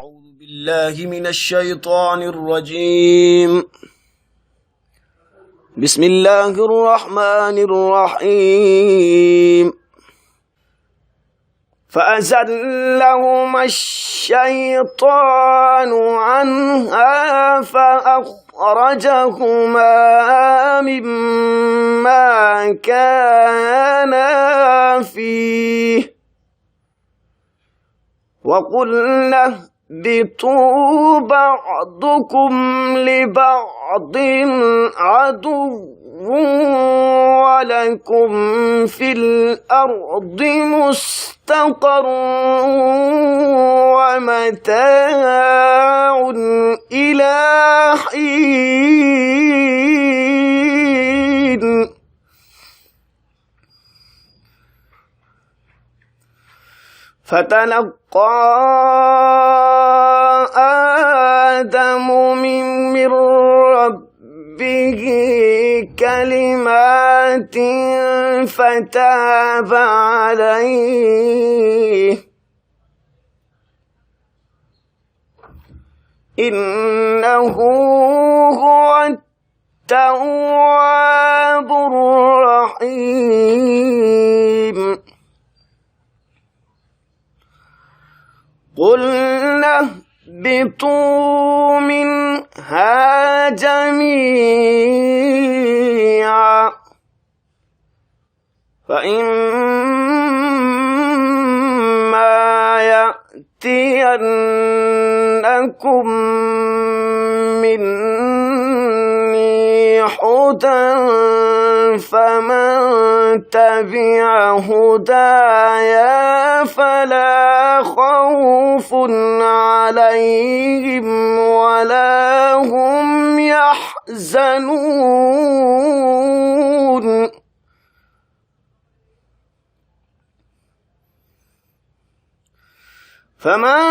أعوذ بالله من الشيطان الرجيم. بسم الله الرحمن الرحيم. فأزلهما الشيطان عنها فأخرجهما مما كانا فيه وقلنا اهبطوا بعضكم لبعض عدو ولكم في الأرض مستقر ومتاع إلى حين. فتلقى آدم من ربه كلمات فتاب عليه إنه هو التواب الرحيم. قلنا اهبطوا منها جميعا فإما يأتينكم مني هدى فمن تبع هدايا فلا خوف عليهم ولا هم يحزنون. فمن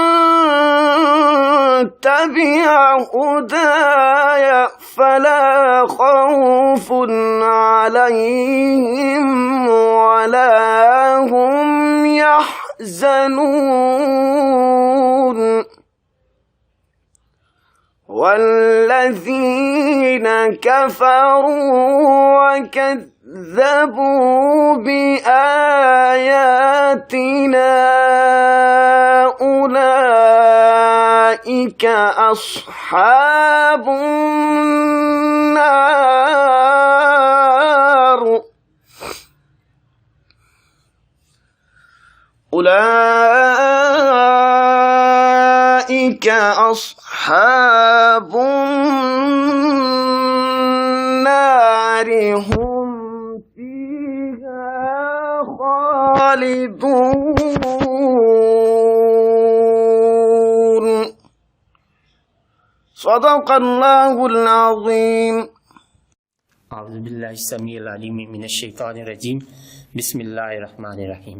تبع هدايا فلا خوف عليهم ولا هم يحزنون. والذين كفروا وكذبوا بآياتنا أولئك أصحاب النار. أولئك أصحاب النار هم فيها خالدون. صدق الله العظيم. أعوذ بالله السميع العليم من الشيطان الرجيم بسم الله الرحمن الرحيم.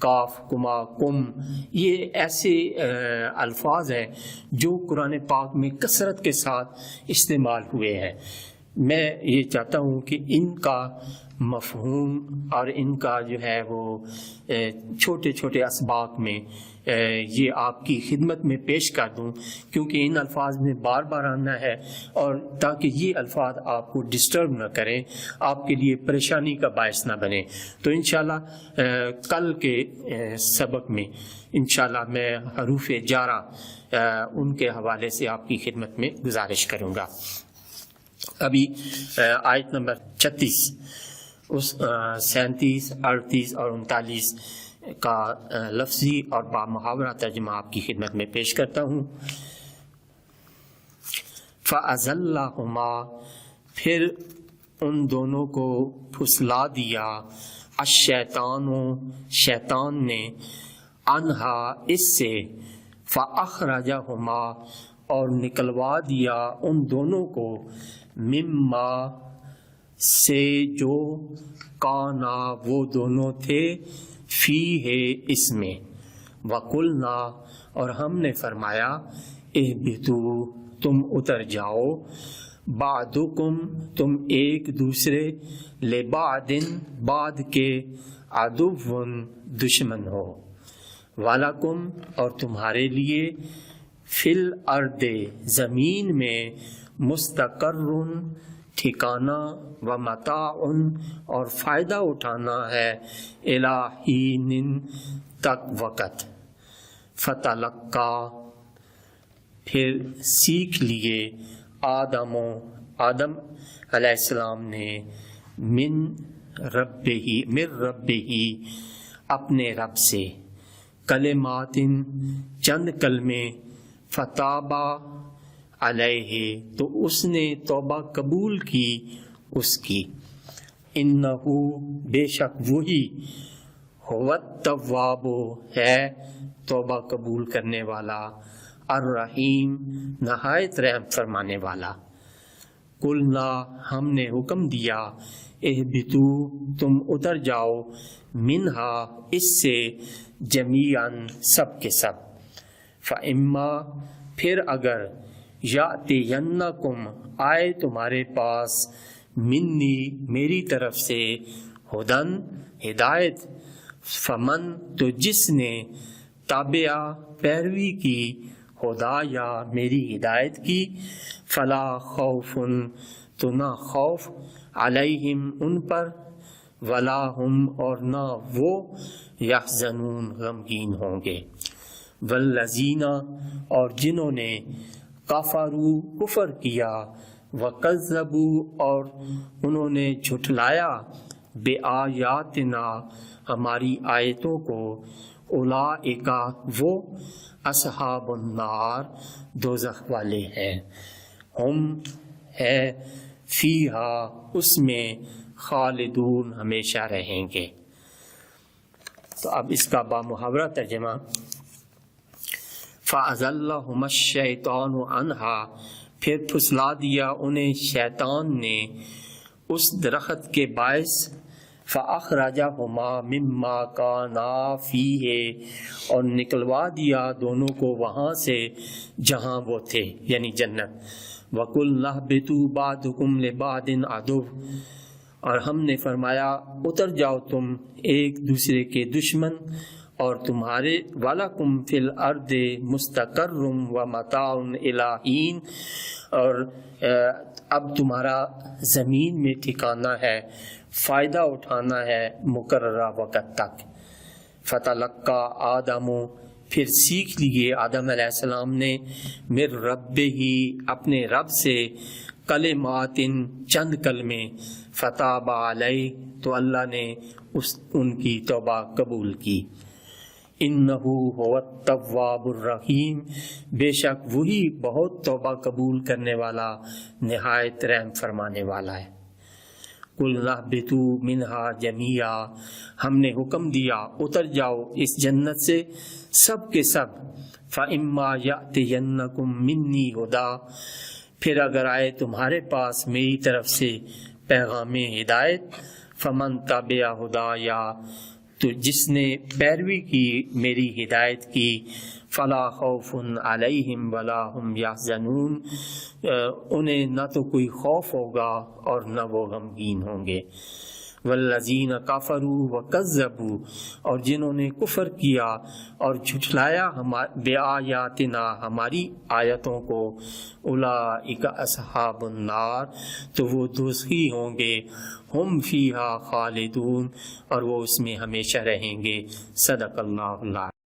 کاف، کما، کم، یہ ایسے الفاظ ہیں جو قرآن پاک میں کثرت کے ساتھ استعمال ہوئے ہیں۔ میں یہ چاہتا ہوں کہ ان کا مفہوم اور ان کا جو ہے وہ چھوٹے چھوٹے اسباق میں یہ آپ کی خدمت میں پیش کر دوں، کیونکہ ان الفاظ میں بار بار آنا ہے، اور تاکہ یہ الفاظ آپ کو ڈسٹرب نہ کریں، آپ کے لیے پریشانی کا باعث نہ بنے۔ تو انشاءاللہ کل کے سبق میں انشاءاللہ میں حروف جارہ ان کے حوالے سے آپ کی خدمت میں گزارش کروں گا۔ ابھی آیت نمبر 36، اس 37، 38 اور 39 کا لفظی اور با محاورہ ترجمہ آپ کی خدمت میں پیش کرتا ہوں۔ فَأَزَلَّهُمَا، پھر ان دونوں کو پھسلا دیا، شیطان نے، انہا، اس سے، فَأَخْرَجَهُمَا، اور نکلوا دیا ان دونوں کو، مما، سے، جو، کانا، وہ دونوں تھے، فی ہے، اس میں، وَقُلْنَا، اور ہم نے فرمایا، اہبطوا، تم اتر جاؤ، بعضکم، تم ایک دوسرے، لبعض، بعد کے، عدوٌ، دشمن ہو، وَلَکُمْ، اور تمہارے لیے، فی الارض، زمین میں، مستقر، ٹھکانہ، و متاع، اور فائدہ اٹھانا ہے، الی حین، تک وقت، فتلقا، پھر سیکھ لیے، آدم علیہ السلام نے، من ربہ، اپنے رب سے، کلمات، چند کلمے، فتابا علیہ، تو اس نے توبہ قبول کی اس کی، انہو، بے شک وہی، هو التواب، ہے توبہ قبول کرنے والا، الرحیم، نہایت رحم فرمانے والا۔ قلنا، ہم نے حکم دیا، اہبطوا، تم اتر جاؤ، منہا، اس سے، جمیعاً، سب کے سب، فاما، پھر اگر، یاتینکم، آئے تمہارے پاس، منی، میری طرف سے، ہدن، ہدایت، فمن، تو جس نے، تابع، پیروی کی، ہدا، یا میری ہدایت کی، فلا خوف، تو نہ خوف، علیہم، ان پر، ولا ہم، اور نہ وہ، یحزنون، غمگین ہوں گے، والذین، اور جنہوں نے، کفروا، کفر کیا، وکذبوا، اور انہوں نے جھٹلایا، بآیاتنا، ہماری آیتوں کو، اولئک، وہ، اصحاب النار، دوزخ والے ہیں، ہم، ہے، فیہا، اس میں، خالدون، ہمیشہ رہیں گے۔ تو اب اس کا با محاورہ ترجمہ، فَأَزَلَّهُمَا الشَّيْطَانُ عَنْهَا، پھر پھسلا دیا انہیں شیطان نے اس درخت کے باعث، فَأَخْرَجَهُمَا مِمَّا كَانَا فِيهِ، اور نکلوا دیا دونوں کو وہاں سے جہاں وہ تھے، یعنی جنت، وَقُلْنَا اهْبِطُوا بَعْضُكُمْ لِبَعْضٍ عَدُوٌّ، اور ہم نے فرمایا اتر جاؤ تم ایک دوسرے کے دشمن، اور تمہارے، وَلَكُمْ فِي الْأَرْضِ مُسْتَقَرٌّ وَمَتَاعٌ إِلَىٰ حِینٍ، اور اب تمہارا زمین میں ٹھکانا ہے، فائدہ اٹھانا ہے مقررہ وقت تک۔ فَتَلَقَّىٰ آدَمُ، پھر سیکھ لیے آدم علیہ السلام نے، مِن رَبِّهِ، اپنے رب سے، کلمات، چند کلمے، فتاب علیہ، تو اللہ نے ان کی توبہ قبول کی، انہو هو التواب الرحیم، بے شک وہی بہت توبہ قبول کرنے والا، نہایت رحم فرمانے والا ہے۔ قُلْنَا اهْبِطُوا مِنْهَا جَمِيعًا، ہم نے حکم دیا اتر جاؤ اس جنت سے سب کے سب، فَإِمَّا يَأْتِيَنَّكُم مِّنِّي هُدًى، پھر اگر آئے تمہارے پاس میری طرف سے پیغام ہدایت، فَمَن تَبِعَ هُدَايَا، تو جس نے پیروی کی میری ہدایت کی فلا خوف علیہم ولا هم یحزنون، انہیں نہ تو کوئی خوف ہوگا اور نہ وہ غمگین ہوں گے۔ والذین کفروا وکذبوا، اور جنہوں نے کفر کیا اور جھٹلایا بآیاتنا، ہماری آیتوں کو، اولئک اصحاب النار، تو وہ دوزخی ہوں گے، ہم فیہا خالدون، اور وہ اس میں ہمیشہ رہیں گے۔ صدق اللہ العظیم۔